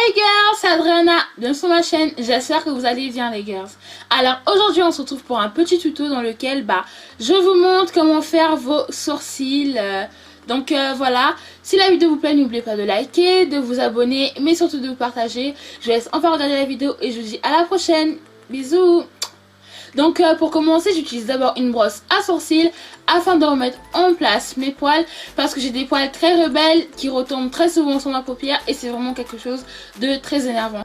les girls, c'est Adriana, bienvenue sur ma chaîne, j'espère que vous allez bien les girls. Alors aujourd'hui on se retrouve pour un petit tuto dans lequel je vous montre comment faire vos sourcils. Donc voilà, si la vidéo vous plaît n'oubliez pas de liker, de vous abonner, mais surtout de vous partager. Je vous laisse enfin regarder la vidéo et je vous dis à la prochaine, bisous. Donc pour commencer j'utilise d'abord une brosse à sourcils afin de remettre en place mes poils parce que j'ai des poils très rebelles qui retombent très souvent sur ma paupière et c'est vraiment quelque chose de très énervant.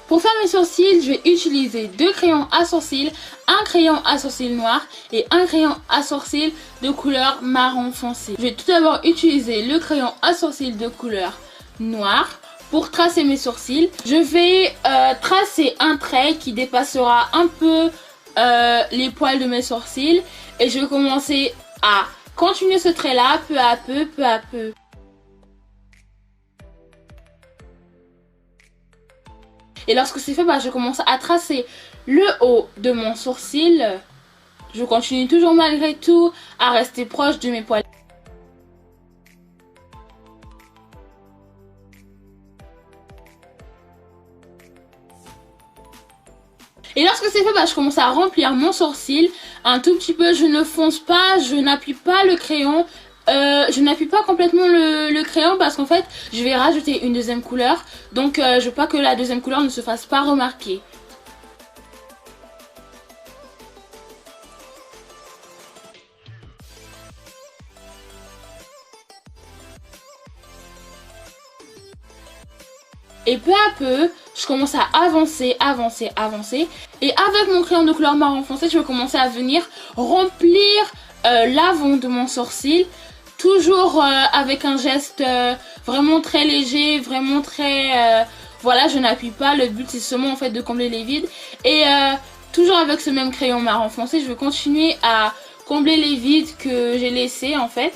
Pour faire mes sourcils, je vais utiliser deux crayons à sourcils, un crayon à sourcils noir et un crayon à sourcils de couleur marron foncé. Je vais tout d'abord utiliser le crayon à sourcils de couleur noire pour tracer mes sourcils. Je vais tracer un trait qui dépassera un peu les poils de mes sourcils et je vais commencer à continuer ce trait là peu à peu. Et lorsque c'est fait, je commence à tracer le haut de mon sourcil. Je continue toujours malgré tout à rester proche de mes poils. Et lorsque c'est fait, je commence à remplir mon sourcil un tout petit peu. Je ne fonce pas, je n'appuie pas le crayon. Je n'appuie pas complètement le crayon parce qu'en fait je vais rajouter une deuxième couleur, donc je veux pas que la deuxième couleur ne se fasse pas remarquer. Et peu à peu je commence à avancer et avec mon crayon de couleur marron foncé je vais commencer à venir remplir l'avant de mon sourcil. Toujours avec un geste vraiment très léger, vraiment très... voilà, je n'appuie pas, le but c'est seulement en fait de combler les vides. Et toujours avec ce même crayon marron foncé, je vais continuer à combler les vides que j'ai laissés en fait.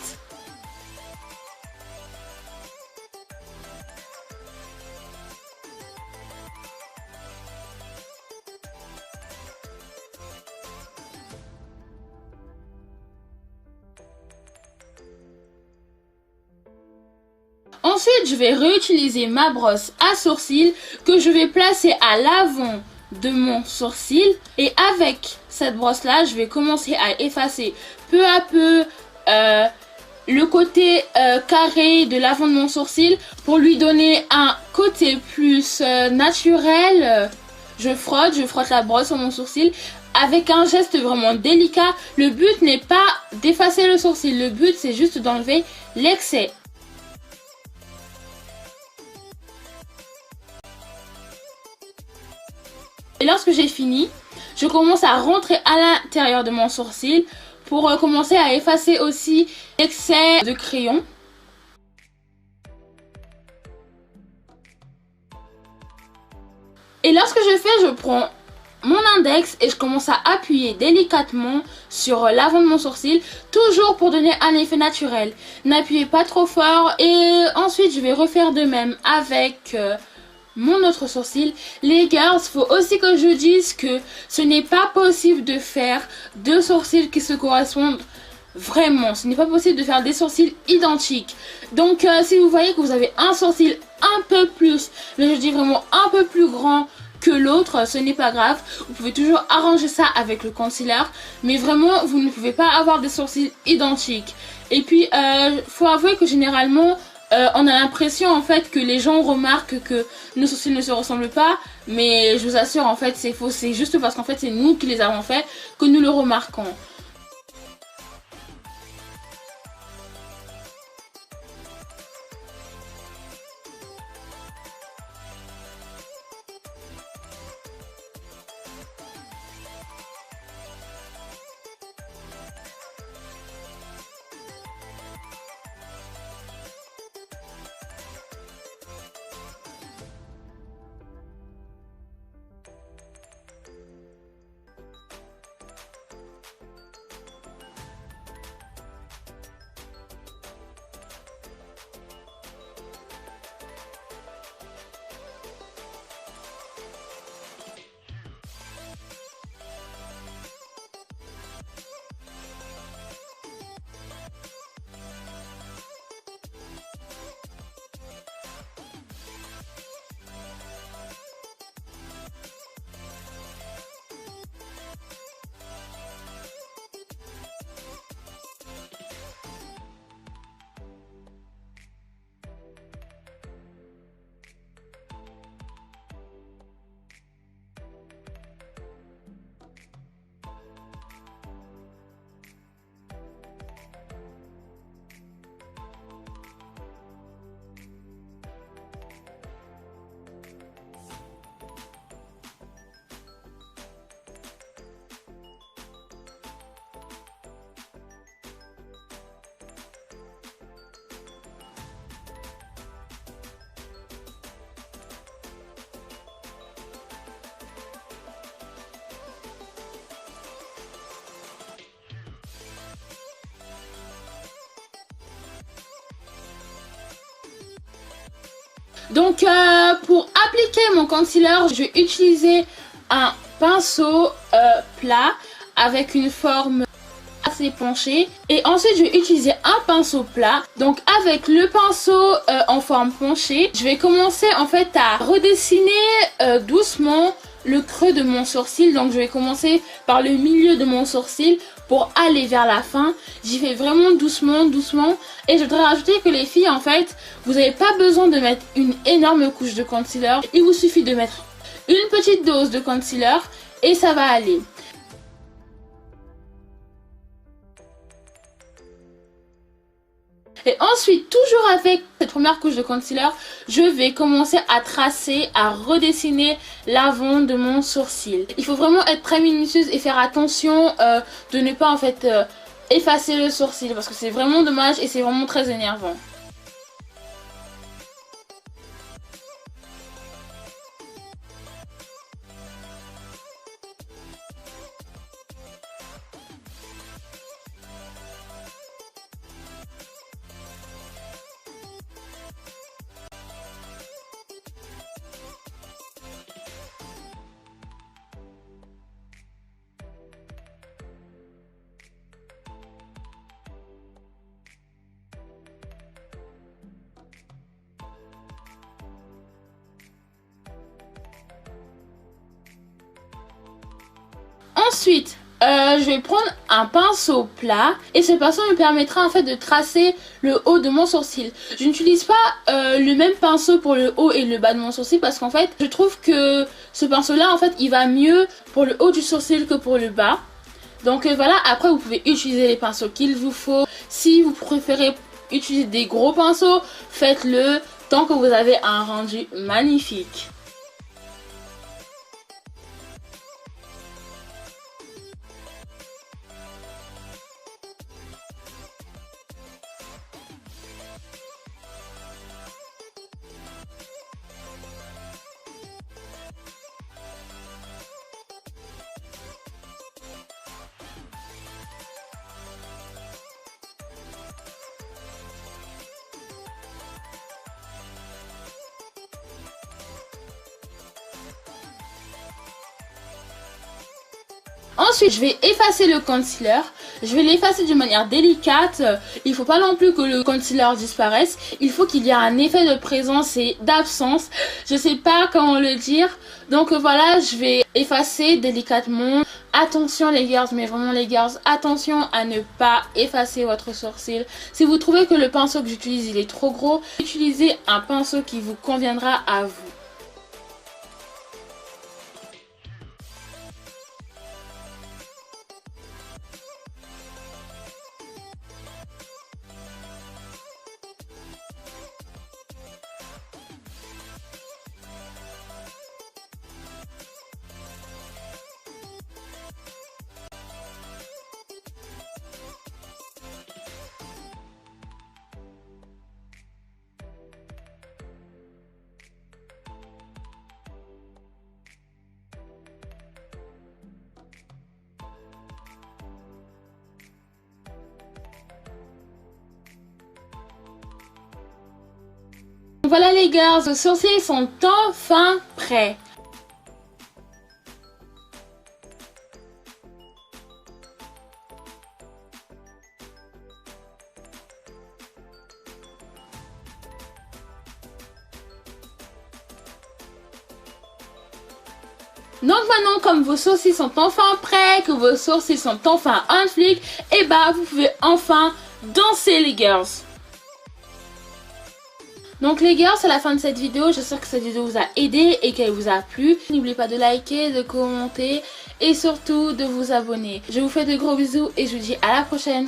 Ensuite, je vais réutiliser ma brosse à sourcils que je vais placer à l'avant de mon sourcil. Et avec cette brosse là, je vais commencer à effacer peu à peu le côté carré de l'avant de mon sourcil pour lui donner un côté plus naturel. Je frotte la brosse sur mon sourcil avec un geste vraiment délicat. Le but n'est pas d'effacer le sourcil, le but c'est juste d'enlever l'excès. Et lorsque j'ai fini, je commence à rentrer à l'intérieur de mon sourcil pour commencer à effacer aussi l'excès de crayon. Et lorsque je fais, je prends mon index et je commence à appuyer délicatement sur l'avant de mon sourcil, toujours pour donner un effet naturel. N'appuyez pas trop fort et ensuite je vais refaire de même avec... mon autre sourcil. Les girls, faut aussi que je dise que ce n'est pas possible de faire deux sourcils qui se correspondent vraiment. Ce n'est pas possible de faire des sourcils identiques. Donc si vous voyez que vous avez un sourcil un peu plus, mais je dis vraiment un peu plus grand que l'autre, ce n'est pas grave. Vous pouvez toujours arranger ça avec le concealer, mais vraiment vous ne pouvez pas avoir des sourcils identiques. Et puis faut avouer que généralement on a l'impression en fait que les gens remarquent que nos sourcils ne se ressemblent pas, mais je vous assure en fait c'est faux, c'est juste parce qu'en fait c'est nous qui les avons fait que nous le remarquons. Donc pour appliquer mon concealer, je vais utiliser un pinceau plat avec une forme assez penchée. Et ensuite je vais utiliser un pinceau plat. Donc avec le pinceau en forme penchée, je vais commencer en fait à redessiner doucement le creux de mon sourcil. Donc je vais commencer par le milieu de mon sourcil pour aller vers la fin. J'y fais vraiment doucement, doucement. Et je voudrais rajouter que les filles, en fait, vous n'avez pas besoin de mettre une énorme couche de concealer. Il vous suffit de mettre une petite dose de concealer et ça va aller. Et ensuite, toujours avec cette première couche de concealer, je vais commencer à tracer, à redessiner l'avant de mon sourcil. Il faut vraiment être très minutieuse et faire attention de ne pas en fait effacer le sourcil parce que c'est vraiment dommage et c'est vraiment très énervant. Ensuite, je vais prendre un pinceau plat et ce pinceau me permettra en fait de tracer le haut de mon sourcil. Je n'utilise pas le même pinceau pour le haut et le bas de mon sourcil parce qu'en fait, je trouve que ce pinceau là en fait, il va mieux pour le haut du sourcil que pour le bas. Donc voilà, après vous pouvez utiliser les pinceaux qu'il vous faut. Si vous préférez utiliser des gros pinceaux, faites-le tant que vous avez un rendu magnifique. Ensuite, je vais effacer le concealer. Je vais l'effacer de manière délicate. Il ne faut pas non plus que le concealer disparaisse. Il faut qu'il y ait un effet de présence et d'absence. Je ne sais pas comment le dire. Donc voilà, je vais effacer délicatement. Attention les girls, mais vraiment les girls, attention à ne pas effacer votre sourcil. Si vous trouvez que le pinceau que j'utilise il est trop gros, utilisez un pinceau qui vous conviendra à vous. Voilà les girls, vos sourcils sont enfin prêts. Donc maintenant, comme vos sourcils sont enfin prêts, que vos sourcils sont enfin on flic, et bah vous pouvez enfin danser les girls. Donc les girls, c'est la fin de cette vidéo. J'espère que cette vidéo vous a aidé et qu'elle vous a plu. N'oubliez pas de liker, de commenter et surtout de vous abonner. Je vous fais de gros bisous et je vous dis à la prochaine.